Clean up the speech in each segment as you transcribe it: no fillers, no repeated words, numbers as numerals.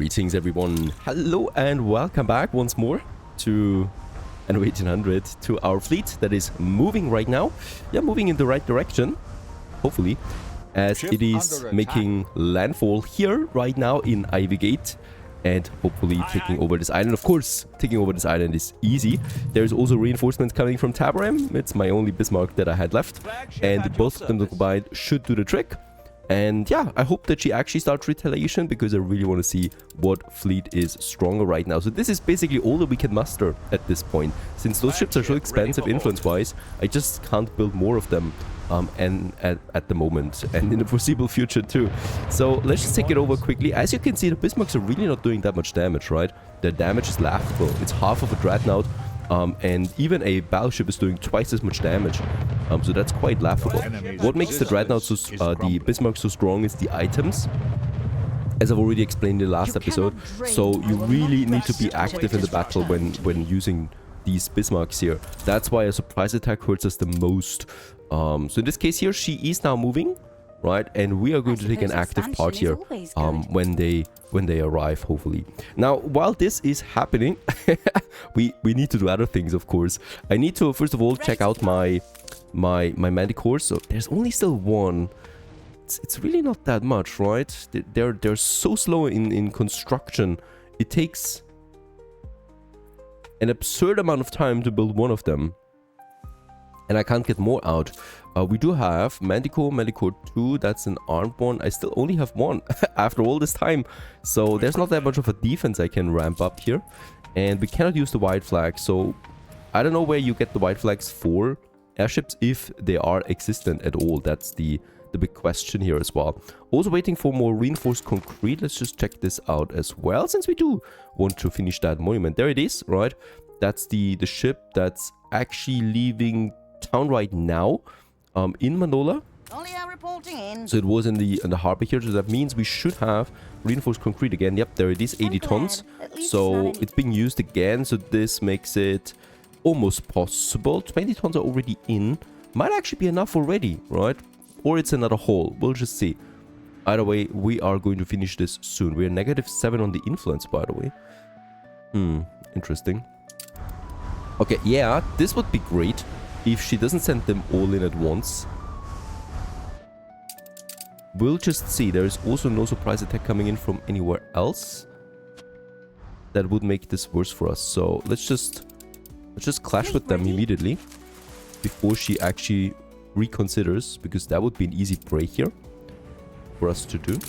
Greetings everyone, hello and welcome back once more to Anno 1800, to our fleet that is moving right now. Yeah, moving in the right direction, hopefully, as it is making landfall here right now in Ivory, and hopefully taking over this island. Of course, taking over this island is easy. There's also reinforcements coming from Tabaram. It's my only Bismarck that I had left, and both of them combined should do the trick. And yeah, I hope that she actually starts retaliation, because I really want to see what fleet is stronger right now. So this is basically all that we can muster at this point. Since those ships are so expensive influence-wise, I just can't build more of them and at the moment, and in the foreseeable future too. So let's just take it over quickly. As you can see, the Bismarcks are really not doing that much damage, right? Their damage is laughable. It's half of a dreadnought. And even a battleship is doing twice as much damage, so that's quite laughable. What makes the dreadnought so, the Bismarck so strong is the items, as I've already explained in the last episode. So you really need to be active in the battle when using these Bismarcks here. That's why a surprise attack hurts us the most. So in this case here, she is now moving, right? And we are going to take an active part here when they arrive, hopefully. Now, while this is happening, we need to do other things, of course. I need to first of all check out my Manticore. So there's only still one. It's really not that much, right? They're so slow in construction. It takes an absurd amount of time to build one of them, and I can't get more out. We do have Manticore 2, that's an armed one. I still only have one after all this time. So there's not that much of a defense I can ramp up here. And we cannot use the white flag. So I don't know where you get the white flags for airships, if they are existent at all. That's the big question here as well. Also waiting for more reinforced concrete. Let's just check this out as well, since we do want to finish that monument. There it is, right? That's the ship that's actually leaving town right now. In Manola. So it was in the harbor here, so that means we should have reinforced concrete again. Yep, there it is, 80 tons. So it's being used again, so this makes it almost possible. 20 tons are already in. Might actually be enough already, right? Or it's another haul. We'll just see. Either way, we are going to finish this soon. We're -7 on the influence, by the way. Interesting. Okay, yeah, this would be great if she doesn't send them all in at once. We'll just see. There is also no surprise attack coming in from anywhere else. That would make this worse for us. So let's just clash with them immediately before she actually reconsiders, because that would be an easy break here for us to do.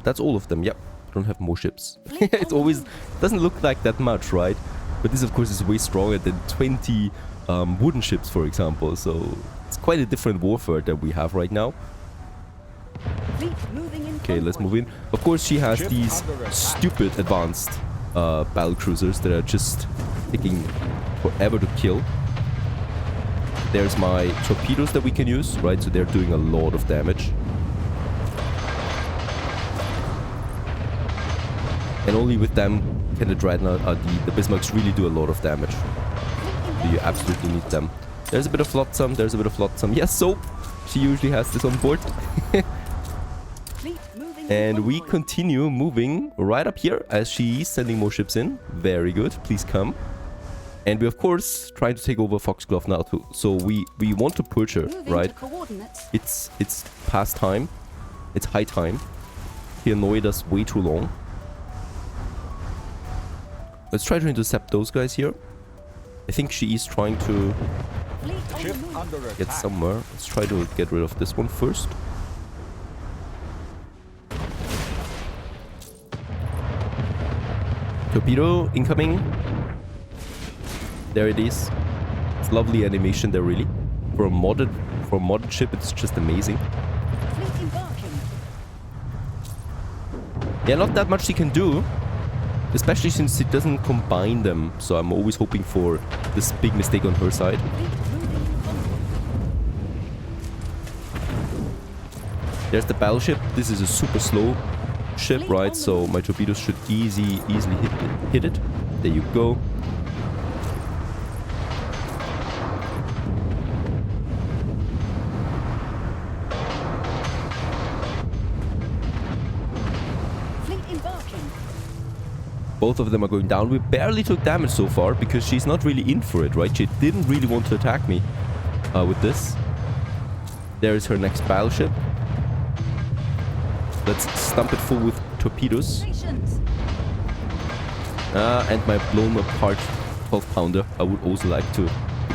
That's all of them. Yep. Don't have more ships. It always doesn't look like that much, right? But this of course is way stronger than 20 wooden ships, for example. So it's quite a different warfare that we have right now. Okay, let's move in. Of course, she has these stupid advanced battle cruisers that are just taking forever to kill. There's my torpedoes that we can use, right? So they're doing a lot of damage. And only with them can the dreadnought, the Bismarcks really do a lot of damage. So you absolutely need them. There's a bit of flotsam, there's a bit of flotsam. Yes, soap! She usually has this on board. And we continue moving right up here as she's sending more ships in. Very good, please come. And we of course trying to take over Foxglove now too. So we want to purge her, right? It's past time. It's high time. He annoyed us way too long. Let's try to intercept those guys here. I think she is trying to get somewhere. Let's try to get rid of this one first. Torpedo incoming. There it is. It's lovely animation there, really. For a modded ship, it's just amazing. Yeah, not that much she can do. Especially since it doesn't combine them, so I'm always hoping for this big mistake on her side. There's the battleship. This is a super slow ship, right? So my torpedoes should easily hit it. There you go. Both of them are going down. We barely took damage so far because she's not really in for it, right? She didn't really want to attack me with this. There is her next battleship. Let's stump it full with torpedoes. And my blown apart 12-pounder. I would also like to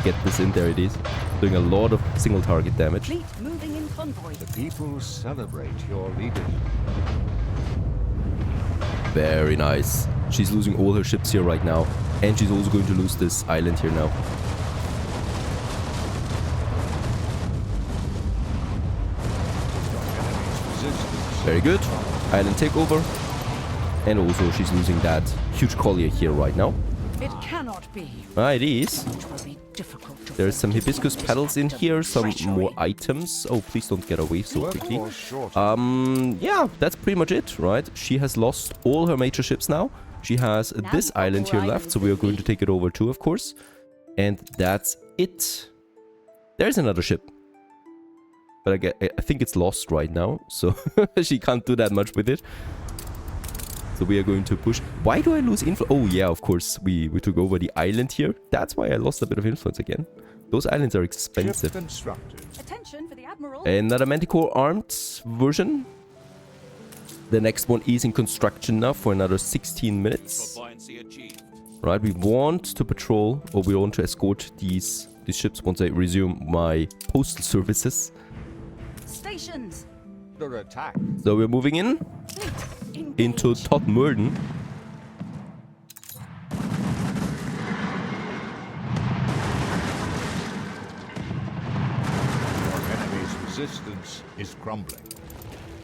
get this in. There it is. Doing a lot of single target damage. Fleet moving in convoy. The people celebrate your leadership. Very nice. She's losing all her ships here right now. And she's also going to lose this island here now. Very good. Island takeover. And also she's losing that huge collier here right now. It cannot be. Ah, it is. It will be difficult to There's some hibiscus defeat petals in here, some treachery. more items. Oh, please don't get away so quickly. Workforce shortage. Yeah, that's pretty much it, right? She has lost all her major ships now. She has this you've got island here more left, so we are islands than going to me. take it over too, of course. And that's it. There's another ship. But I think it's lost right now, so she can't do that much with it. So we are going to push. Why do I lose influence? Oh yeah, of course, we took over the island here. That's why I lost a bit of influence again. Those islands are expensive. Ship constructed. Attention for the admiral. Another Manticore armed version. The next one is in construction now for another 16 minutes. Right, we want to patrol, or we want to escort these ships once I resume my postal services. Stations. Under attack. So we're moving in Fleet into engage. Todmorden. Your enemy's resistance is crumbling.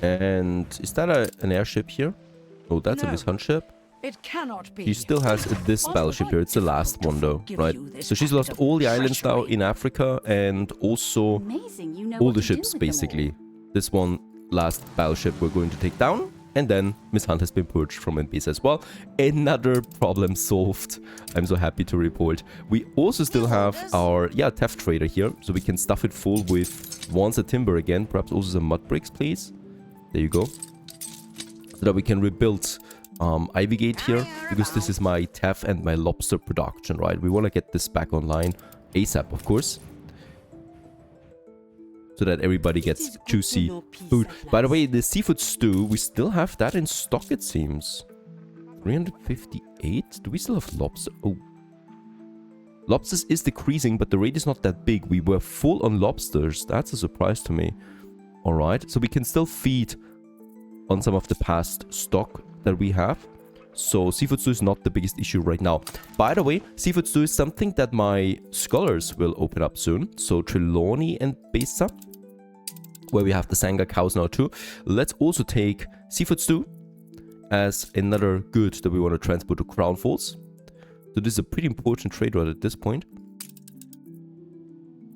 And is that an airship here? Oh, that's a No. Miss Hunt ship. It cannot be. She still has this battleship here. It's the last one though, right? So she's lost all the islands now in Africa and also Amazing, you know all what the to do ships with them all. basically. This one last battleship we're going to take down. And then Miss Hunt has been purged from Enbesa as well. Another problem solved. I'm so happy to report. We also still have our, theft trader here. So we can stuff it full with wands of timber again. Perhaps also some mud bricks, please. There you go. So that we can rebuild Ivy Gate here. Because this is my TEF and my lobster production, right? We want to get this back online ASAP, of course. So that everybody gets juicy food. By the way, the seafood stew, we still have that in stock, it seems. 358? Do we still have lobster? Oh. Lobsters is decreasing, but the rate is not that big. We were full on lobsters. That's a surprise to me. Alright, so we can still feed on some of the past stock that we have. So seafood stew is not the biggest issue right now. By the way, seafood stew is something that my scholars will open up soon. So Trelawney and Besa, where we have the Sanga cows now too. Let's also take seafood stew as another good that we want to transport to Crown Falls. So this is a pretty important trade route at this point.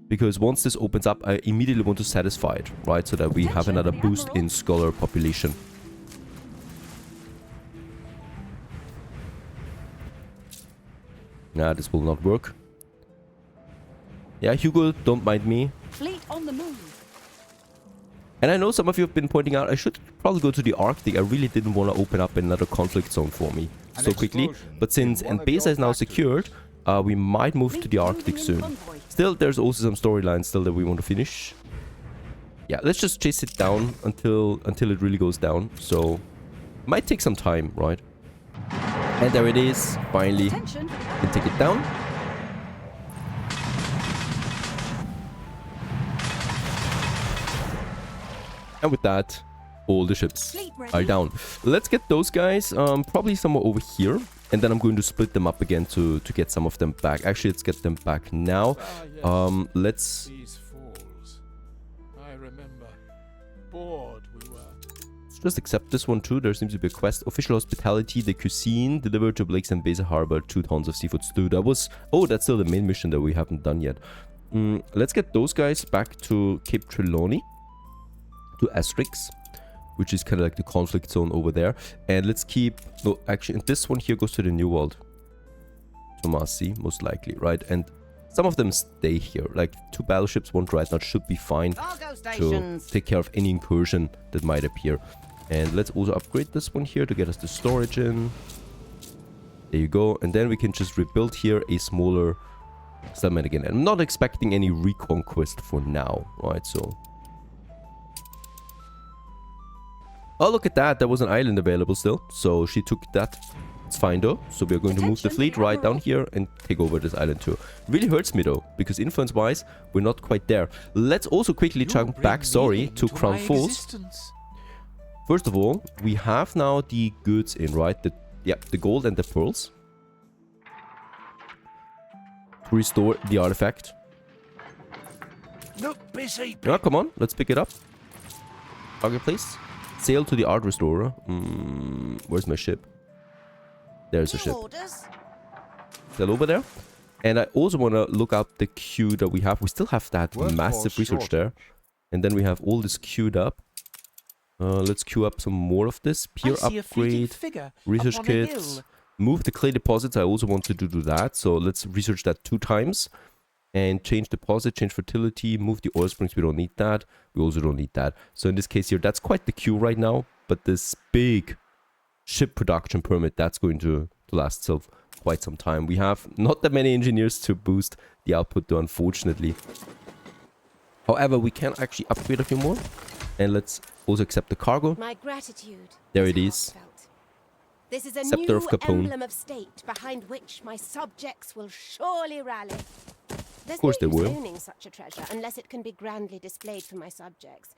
Because once this opens up, I immediately want to satisfy it, right? So that we have another boost in scholar population. Nah, this will not work. Yeah, Hugo, don't mind me. Fleet on the move. And I know some of you have been pointing out I should probably go to the Arctic. I really didn't want to open up another conflict zone for me so quickly. But since Enbesa is now secured, we might move to the Arctic soon. Still, there's also some storylines still that we want to finish. Yeah, let's just chase it down until it really goes down. So, might take some time, right? And there it is, finally. Attention. Can take it down. And with that, all the ships Fleet ready. are down. Let's get those guys probably somewhere over here. And then I'm going to split them up again to get some of them back. Actually, let's get them back now. Let's... These falls. I remember. Bored we were. Let's just accept this one too. There seems to be a quest. Official hospitality, the cuisine, delivered to Blake's and Besa Harbor, 2 tons of seafood stew. That was... Oh, that's still the main mission that we haven't done yet. Let's get those guys back to Cape Trelawney. To Asterix, which is kind of like the conflict zone over there. And let's keep... No, actually, this one here goes to the New World. To Marcy, most likely, right? And some of them stay here. Like 2 battleships, 1 dreadnought should be fine to take care of any incursion that might appear. And let's also upgrade this one here to get us the storage in. There you go. And then we can just rebuild here a smaller settlement again. I'm not expecting any reconquest for now, right? So... Oh, look at that. There was an island available still. So she took that. It's fine though. So we are going to move the fleet right down here and take over this island too. Really hurts me though, because influence-wise, we're not quite there. Let's also quickly jump back, sorry, to Crown Falls. First of all, we have now the goods in, right? The gold and the pearls. To restore the artifact. Look busy. Yeah, come on. Let's pick it up. Target place. Sail to the art restorer. Where's my ship? There's a ship. Sail over there. And I also want to look up the queue that we have. We still have that massive research there. And then we have all this queued up. Let's queue up some more of this. Pier upgrade. Research kits. Move the clay deposits. I also want to do that. So let's research that 2 times. And change deposit, change fertility, move the oil springs. We don't need that. We also don't need that. So in this case here, that's quite the queue right now. But this big ship production permit, that's going to last still quite some time. We have not that many engineers to boost the output though, unfortunately. However, we can actually upgrade a few more. And let's also accept the cargo. My gratitude. There it is. This is a Septre new of Capon. emblem of state behind which my subjects will surely rally. There's Of course no they use will. owning such a treasure unless it can be grandly displayed for my subjects.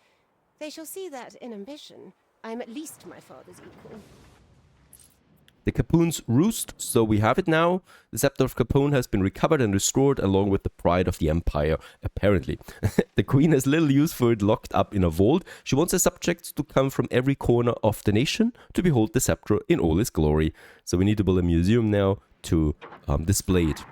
They shall see that, in ambition, I am at least my father's equal. The Capon's roost, so we have it now. The Septre of Capon has been recovered and restored along with the pride of the empire, apparently. The queen has little use for it locked up in a vault. She wants her subjects to come from every corner of the nation to behold the sceptre in all its glory. So we need to build a museum now to display it.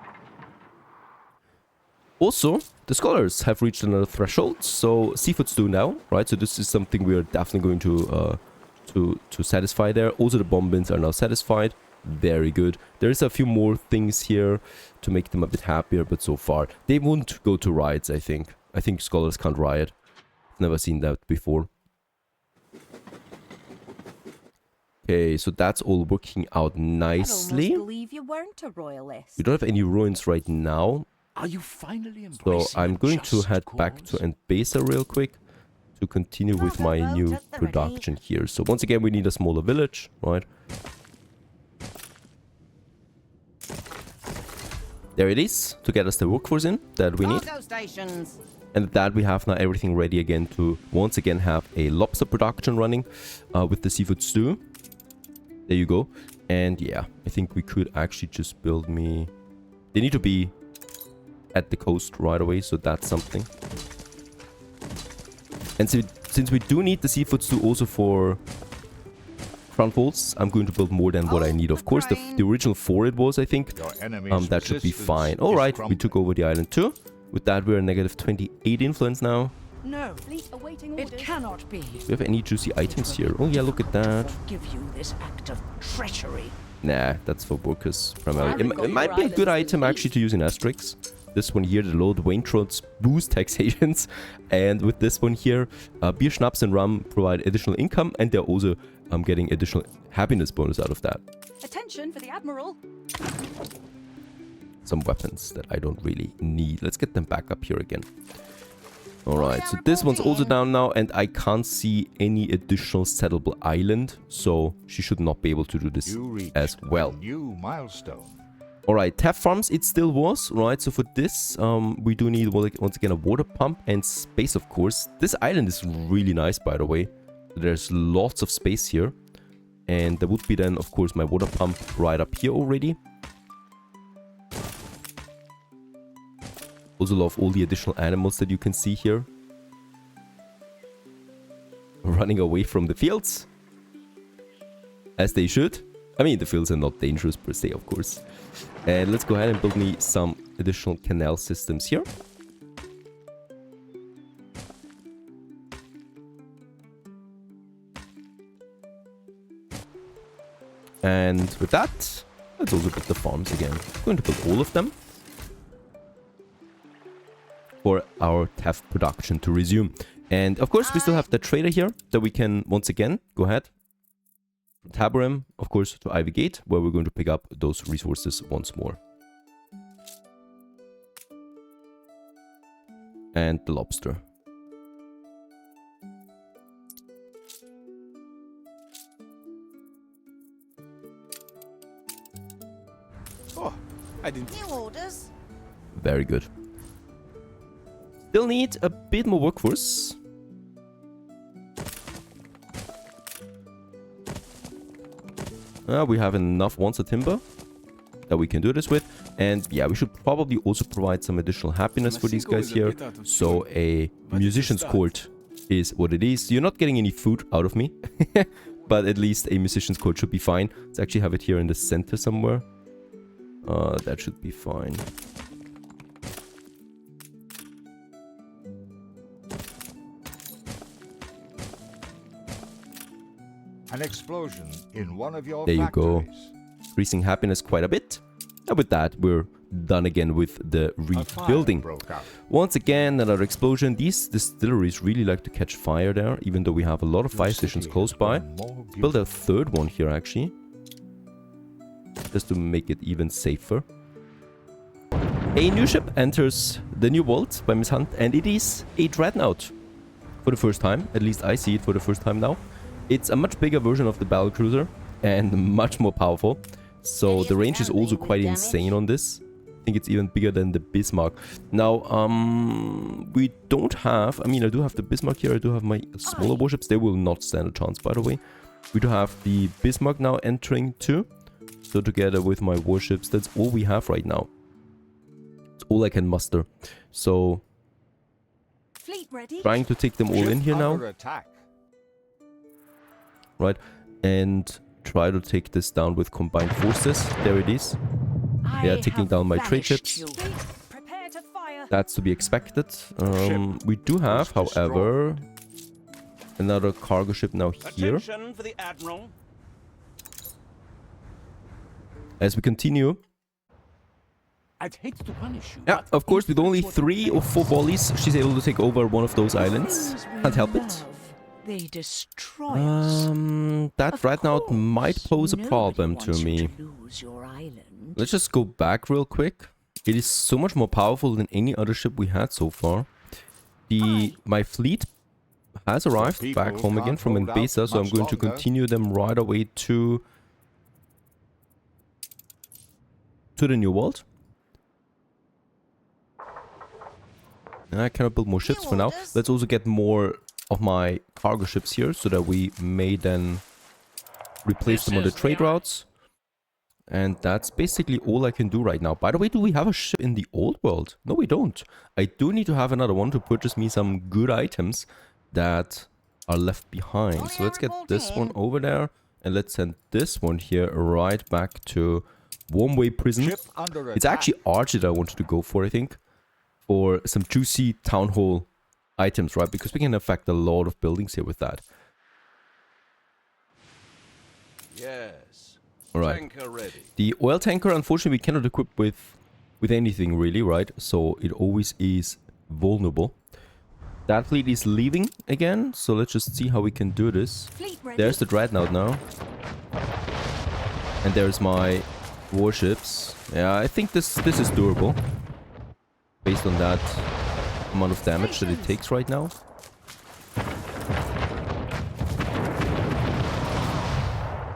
Also, the scholars have reached another threshold, so seafood stew now, right? So this is something we are definitely going to satisfy there. Also, the bomb bins are now satisfied. Very good. There's a few more things here to make them a bit happier, but so far they won't go to riots. I think scholars can't riot. Never seen that before. Okay, so that's all working out nicely. I almost believe you weren't a royalist. We don't have any ruins right now. Are you finally So embracing I'm a going to just head back to cause? Enbesa real quick to continue with my new production here. So once again, we need a smaller village, right? There it is, to get us the workforce in that we need. And with that, we have now everything ready again to once again have a lobster production running with the seafood stew. There you go. And yeah, I think we could actually just build me... They need to be at the coast right away, so that's something. And so, since we do need the seafood stew also for Crown Falls, I'm going to build more than what I need. Of course, the original 4 it was, I think. That should be fine. Alright, we took over the island too. With that, we're a negative 28 influence now. No, fleet awaiting orders. It cannot be. Do we have any juicy items here? Oh yeah, look at that. Give you this act of treachery. Nah, that's for workers primarily. It might be a good item actually to use in Asterix. This one here, the load Waintrods boost taxations. And with this one here, beer, schnapps and rum provide additional income, and they're also getting additional happiness bonus out of that. Attention for the Admiral. Some weapons that I don't really need. Let's get them back up here again. Alright, so this one's also down now, and I can't see any additional settleable island, so she should not be able to do this as well. New milestone. Alright, TAF farms it still was, right? So for this, we do need once again a water pump and space, of course. This island is really nice, by the way. There's lots of space here. And there would be then, of course, my water pump right up here already. Also love all the additional animals that you can see here. Running away from the fields. As they should. I mean, the fields are not dangerous per se, of course. And let's go ahead and build me some additional canal systems here. And with that, let's also build the farms again. I'm going to build all of them for our TAF production to resume. And of course, we still have the trader here that we can once again go ahead Tabarim, of course, to Ivy Gate, where we're going to pick up those resources once more. And the lobster. Oh, I didn't. New orders. Very good. Still need a bit more workforce. We have enough once a timber that we can do this with. And yeah, we should probably also provide some additional happiness for these guys here. So a musician's court is what it is. You're not getting any food out of me. But at least a musician's court should be fine. Let's actually have it here in the center somewhere. That should be fine. An explosion in one of your There you go. factories. Increasing happiness quite a bit. And with that, we're done again with the A fire rebuilding. broke out. Once again, another explosion. These distilleries really like to catch fire there, even though we have a lot of Your fire city stations has close by. grown more Build a beautiful. third one here, actually. Just to make it even safer. A new ship enters the new world by Miss Hunt, and it is a dreadnought. For the first time. At least I see it for the first time now. It's a much bigger version of the battlecruiser and much more powerful. So the range is also quite insane on this. I think it's even bigger than the Bismarck. Now, we don't have... I mean, I do have the Bismarck here. I do have my smaller warships. They will not stand a chance, by the way. We do have the Bismarck now entering too. So together with my warships, that's all we have right now. It's all I can muster. So, Fleet ready. trying to take them all Ship in here now. under attack. Right, and try to take this down with combined forces. There it is. They are taking down my trade ships. Fleet, prepare to fire. That's to be expected. We do have, however, another cargo ship now here. Attention for the Admiral. As we continue. I'd hate to punish you. Yeah, but of course, if with only that's what 3 it or 4 volleys, she's able to take over one of those islands. Those we Can't help it. love, They destroy us. That Of dreadnought might course, pose a nobody problem to wants you me. to lose your island. Let's just go back real quick. It is so much more powerful than any other ship we had so far. My fleet has arrived people back home again can't from hold out Enbesa, so I'm much going to longer. continue them right away to the New World. I cannot build more ships for now. Let's also get more of my cargo ships here, so that we may then replace them on the trade routes. And that's basically all I can do right now. By the way, do we have a ship in the old world? No, we don't. I do need to have another one to purchase me some good items that are left behind. So let's get this one over there. And let's send this one here right back to Wormway Prison. Ship under It's attack. actually Archer that I wanted to go for, I think. For some juicy town hall items, right? Because we can affect a lot of buildings here with that. Yes. Alright. Tanker ready. The oil tanker, unfortunately, we cannot equip with anything really, right? So it always is vulnerable. That fleet is leaving again, so let's just see how we can do this. Fleet ready. There's the dreadnought now. And there's my warships. Yeah, I think this is doable. Based on that amount of damage that it takes right now.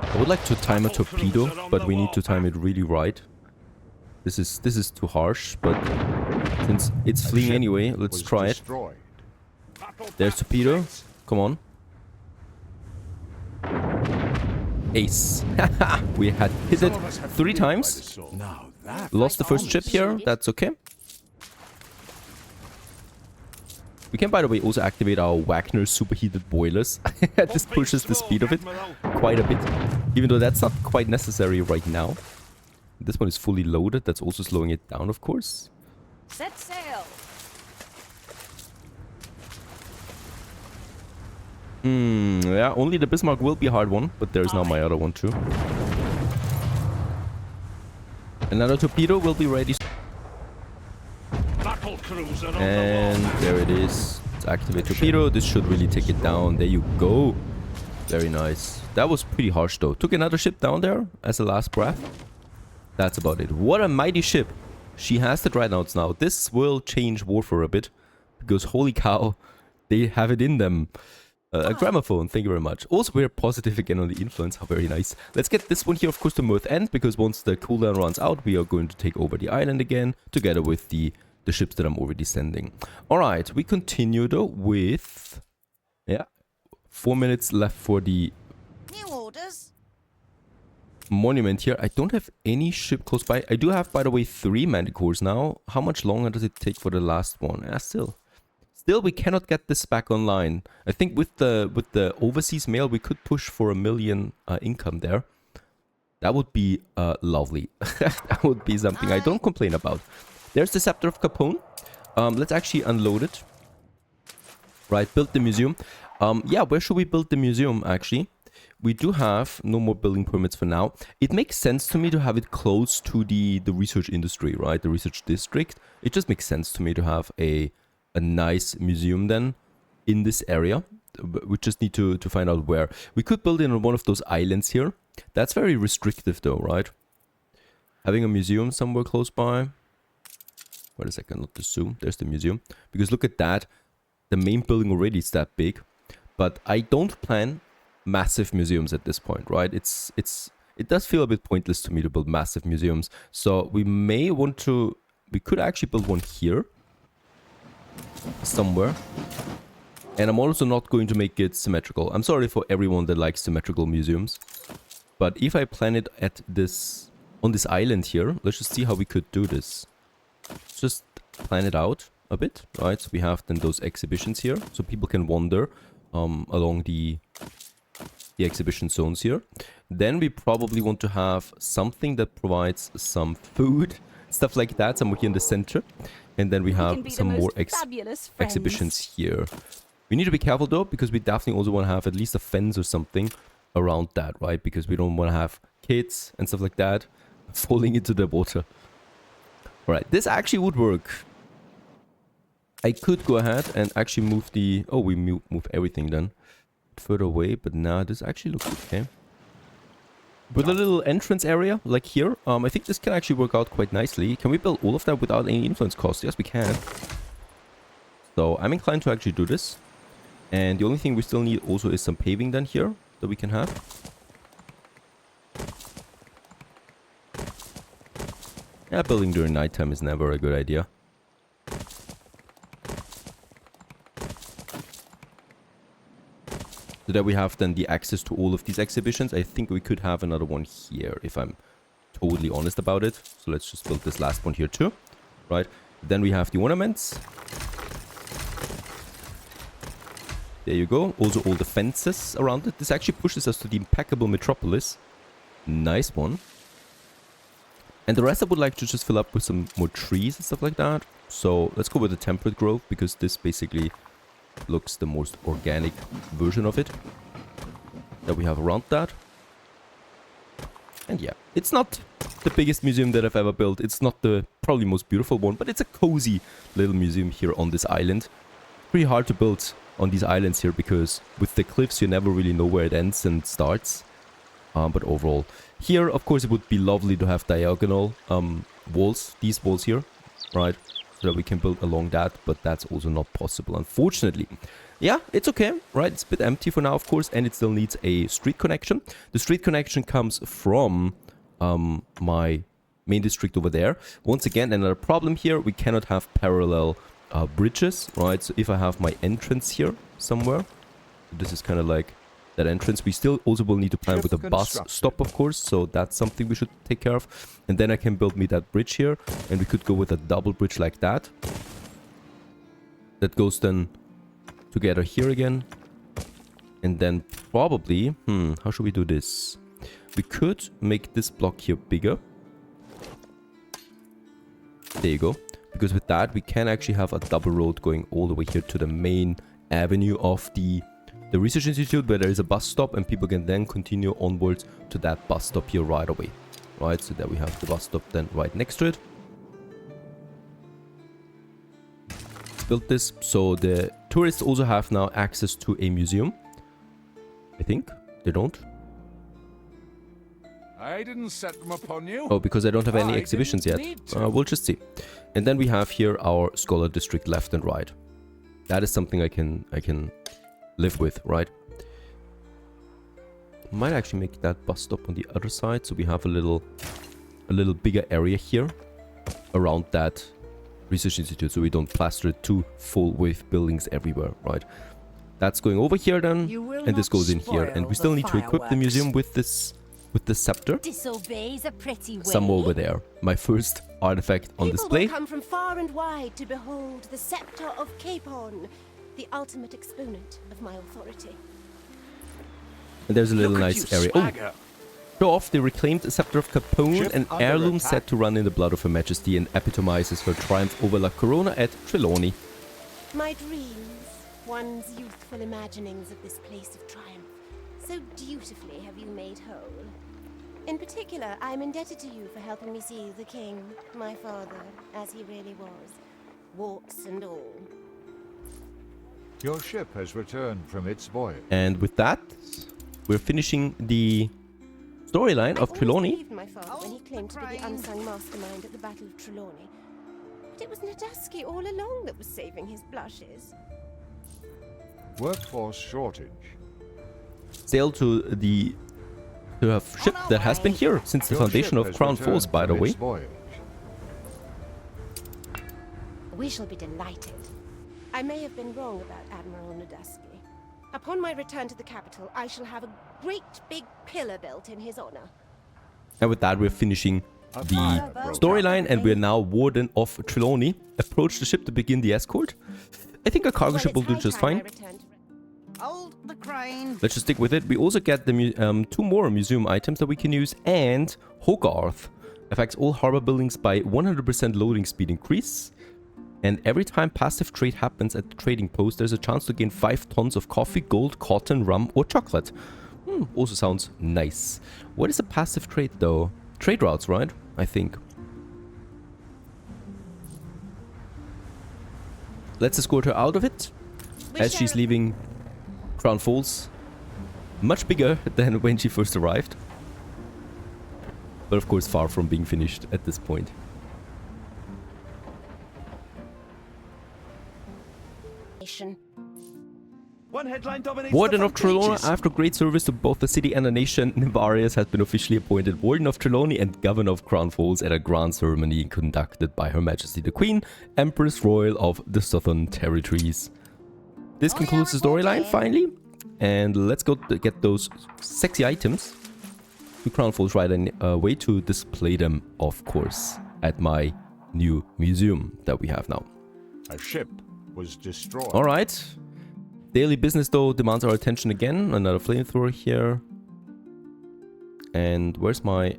I would like to time a torpedo, but we need to time it really right. This is too harsh, but since it's A fleeing ship anyway, let's was try it. destroyed. There's torpedo. Come on. Ace. We had hit it 3 times. Now that Lost the first ship here. That's okay. We can, by the way, also activate our Wagner superheated boilers. This pushes the speed of it quite a bit. Even though that's not quite necessary right now. This one is fully loaded. That's also slowing it down, of course. Set sail. Yeah, only the Bismarck will be a hard one. But there's now my other one too. Another torpedo will be ready. Battle cruiser on And there it is. Let's activate torpedo. This should really take it down. There you go. Very nice. That was pretty harsh though. Took another ship down there as a last breath. That's about it. What a mighty ship. She has the dreadnoughts now. This will change warfare a bit. Because holy cow, they have it in them. A gramophone, thank you very much. Also, we're positive again on the influence. How very nice. Let's get this one here, of course, to Mirth End. Because once the cooldown runs out, we are going to take over the island again. Together with the ships that I'm already sending. Alright, we continue though with... Yeah. 4 minutes left for the... New orders. Monument here. I don't have any ship close by. I do have, by the way, 3 manticores now. How much longer does it take for the last one? Still, we cannot get this back online. I think with the overseas mail, we could push for 1 million income there. That would be lovely. That would be something I don't complain about. There's the Septre of Capon. Let's actually unload it. Right, build the museum. Yeah, where should we build the museum, actually? We do have no more building permits for now. It makes sense to me to have it close to the research industry, right? The research district. It just makes sense to me to have a nice museum then in this area. We just need to find out where. We could build it on one of those islands here. That's very restrictive though, right? Having a museum somewhere close by. Wait a second, not to zoom. There's the museum. Because look at that. The main building already is that big. But I don't plan massive museums at this point, right? It does feel a bit pointless to me to build massive museums. So we may want to... We could actually build one here. Somewhere. And I'm also not going to make it symmetrical. I'm sorry for everyone that likes symmetrical museums. But if I plan it at this... On this island here, let's just see how we could do this. Just plan it out a bit, right? So we have then those exhibitions here. So people can wander along the exhibition zones here. Then we probably want to have something that provides some food. Stuff like that, somewhere here in the center. And then we have some more exhibitions here. We need to be careful though, because we definitely also want to have at least a fence or something around that, right? Because we don't want to have kids and stuff like that falling into the water. Alright, this actually would work. I could go ahead and actually move the... Oh, we move everything then. Further away, but now this actually looks okay. With a little entrance area, like here, I think this can actually work out quite nicely. Can we build all of that without any influence cost? Yes, we can. So I'm inclined to actually do this. And the only thing we still need also is some paving then here that we can have. Yeah, building during nighttime is never a good idea. So that we have then the access to all of these exhibitions. I think we could have another one here, if I'm totally honest about it. So let's just build this last one here too. Right. Then we have the ornaments. There you go. Also all the fences around it. This actually pushes us to the impeccable metropolis. Nice one. And the rest I would like to just fill up with some more trees and stuff like that. So let's go with the temperate growth, because this basically looks the most organic version of it that we have around that. And yeah, it's not the biggest museum that I've ever built. It's not the probably most beautiful one, but it's a cozy little museum here on this island. Pretty hard to build on these islands here, because with the cliffs you never really know where it ends and starts. But overall, here of course it would be lovely to have diagonal walls, these walls here, right? So that we can build along that, but that's also not possible, unfortunately. Yeah, it's okay, right? It's a bit empty for now, of course, and it still needs a street connection. The street connection comes from my main district over there. Once again, another problem here, we cannot have parallel bridges, right? So if I have my entrance here somewhere, this is kind of like that entrance. We still also will need to plan with a bus stop, of course, so that's something we should take care of. And then I can build me that bridge here, and we could go with a double bridge like that. That goes then together here again. And then probably, how should we do this? We could make this block here bigger. There you go. Because with that, we can actually have a double road going all the way here to the main avenue of the Research Institute, where there is a bus stop, and people can then continue onwards to that bus stop here right away. Right, so that we have the bus stop then right next to it. Let's build this so the tourists also have now access to a museum, I think. They don't? I didn't set them upon you. Oh, because I don't have any I exhibitions yet. didn't need to. We'll just see. And then we have here our scholar district left and right. That is something I can live with, right? Might actually make that bus stop on the other side, so we have a little bigger area here around that research institute, so we don't plaster it too full with buildings everywhere, right? That's going over here then, and this goes in here, and we still need to equip the museum with this. With the scepter, Disobey's a pretty way. somewhere over there. My first artifact on display. People will come from far and wide to behold the Septre of Capon, the ultimate exponent of my authority. And there's a little Look at nice you area. swagger. Show off the reclaimed scepter of Capon, Ship an under heirloom attack. said to run in the blood of Her Majesty and epitomizes her triumph over La Corona at Trelawney. My dreams, one's youthful imaginings of this place of triumph, so dutifully have you made whole. In particular, I am indebted to you for helping me see the king, my father, as he really was, warts and all. Your ship has returned from its voyage. And with that, we're finishing the storyline of I Trelawney. always believed my father when he claimed to be the unsung mastermind at the Battle of Trelawney. But it was Nadusky all along that was saving his blushes. Workforce shortage. Sail to the ship that has been here since the Your foundation ship of has Crown Falls, returned by the from way. its voyage. We shall be delighted. I may have been wrong about Admiral Nadusky. Upon my return to the capital, I shall have a great big pillar built in his honor. And with that, we're finishing A the fire broke storyline, and we're now Warden of Trelawney. Approach the ship to begin the escort. I think a cargo Well, ship will it's do high just time I fine. returned to- Hold the crane. Let's just stick with it. We also get the 2 more museum items that we can use, and Hogarth affects all harbor buildings by 100% loading speed increase. And every time passive trade happens at the trading post, there's a chance to gain 5 tons of coffee, gold, cotton, rum, or chocolate. Also sounds nice. What is a passive trade though? Trade routes, right? I think. Let's escort her out of it as she's leaving Crown Falls. Much bigger than when she first arrived. But of course far from being finished at this point. One headline dominates Warden the of front Trelawney, pages. after great service to both the city and the nation, Nivarius has been officially appointed Warden of Trelawney and Governor of Crown Falls at a grand ceremony conducted by Her Majesty the Queen, Empress Royal of the Southern Territories. This concludes the storyline, finally. And let's go get those sexy items to Crown Falls right away to display them, of course, at my new museum that we have now. A ship was destroyed. Alright. Daily business though demands our attention again. Another flamethrower here. And where's my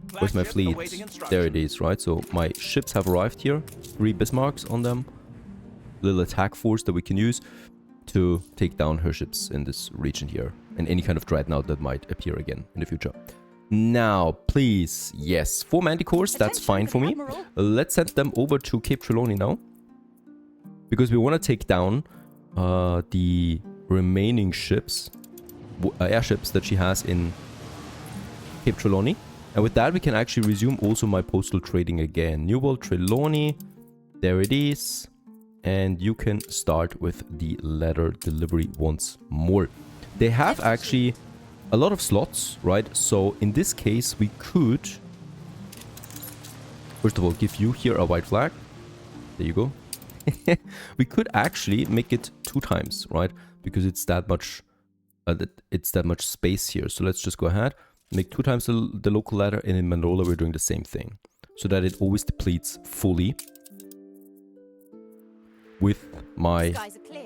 Flagship fleet? awaiting instruction. There it is, right? So my ships have arrived here. 3 Bismarcks on them. Little attack force that we can use to take down her ships in this region here. And any kind of dreadnought that might appear again in the future. Now, please, yes, 4 Manticores, that's fine for me. Let's send them over to Cape Trelawney now. Because we want to take down the remaining ships, airships that she has in Cape Trelawney. And with that, we can actually resume also my postal trading again. New World Trelawney, there it is. And you can start with the letter delivery once more. They have actually a lot of slots, right? So in this case, we could, first of all, give you here a white flag. There you go. We could actually make it 2 times, right? Because it's that much space here. So let's just go ahead, make 2 times the local ladder, and in Manola we're doing the same thing, so that it always depletes fully with my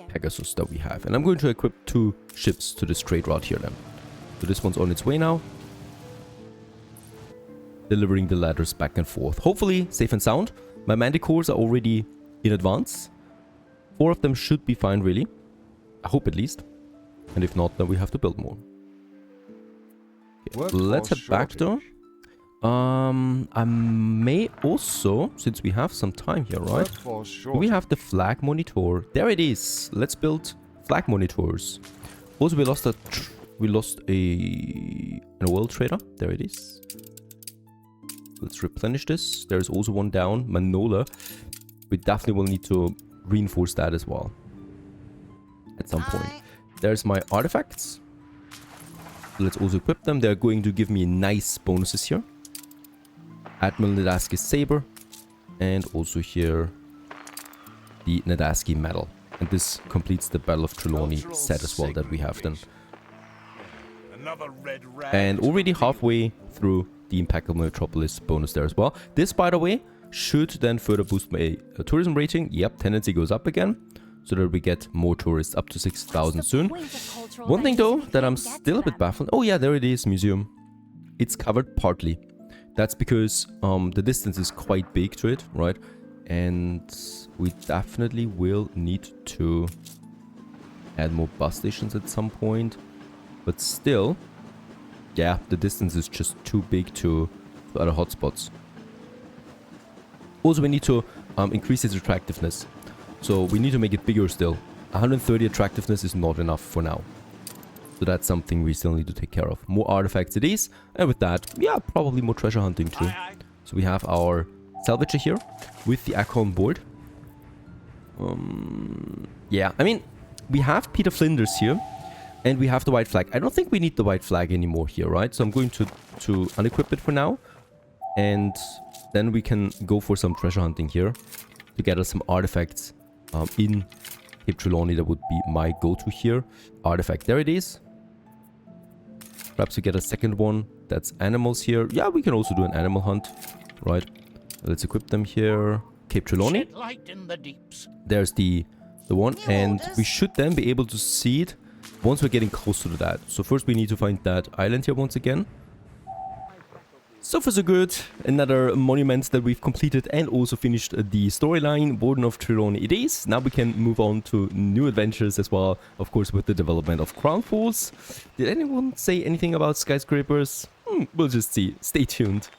Pegasus that we have. And I'm going to equip 2 ships to this trade route here then. So this one's on its way now, delivering the ladders back and forth. Hopefully safe and sound. My Manticores are already in advance. 4 of them should be fine, really. I hope at least. And if not, then we have to build more. Okay, let's head back though. I may also, since we have some time here, right? Do we have the flag monitor? There it is. Let's build flag monitors. Also, we we lost an oil trader. There it is. Let's replenish this. There's also one down, Manola. We definitely will need to reinforce that as well at some point. There's my artifacts. Let's also equip them. They're going to give me nice bonuses here. Admiral Nadaski Saber. And also here the Nadaski Medal. And this completes the Battle of Trelawney set as well that we have then. Another red rag. And already halfway through the Impeccable Metropolis bonus there as well. This, by the way, should then further boost my tourism rating. Yep, tendency goes up again. So that we get more tourists, up to 6,000 soon. One thing though, that I'm still a bit baffled. Oh yeah, there it is, museum. It's covered partly. That's because the distance is quite big to it, right? And we definitely will need to add more bus stations at some point. But still, yeah, the distance is just too big to other hotspots. Also, we need to increase its attractiveness. So we need to make it bigger still. 130 attractiveness is not enough for now. So that's something we still need to take care of. More artifacts it is. And with that, yeah, probably more treasure hunting too. So we have our salvager here with the Echo on board. Yeah, I mean, we have Peter Flinders here. And we have the white flag. I don't think we need the white flag anymore here, right? So I'm going to unequip it for now. And then we can go for some treasure hunting here. To get us some artifacts in Cape Trelawney. That would be my go-to here. Artifact, there it is. Perhaps we get a second one. That's animals here. Yeah, we can also do an animal hunt. Right. Let's equip them here. Cape Trelawney. Light in the deeps. There's the one. And we should then be able to see it once we're getting closer to that. So first we need to find that island here once again. So far so good. Another monument that we've completed and also finished the storyline. Warden of Trelawney it is. Now we can move on to new adventures as well. Of course with the development of Crown Falls. Did anyone say anything about skyscrapers? We'll just see. Stay tuned.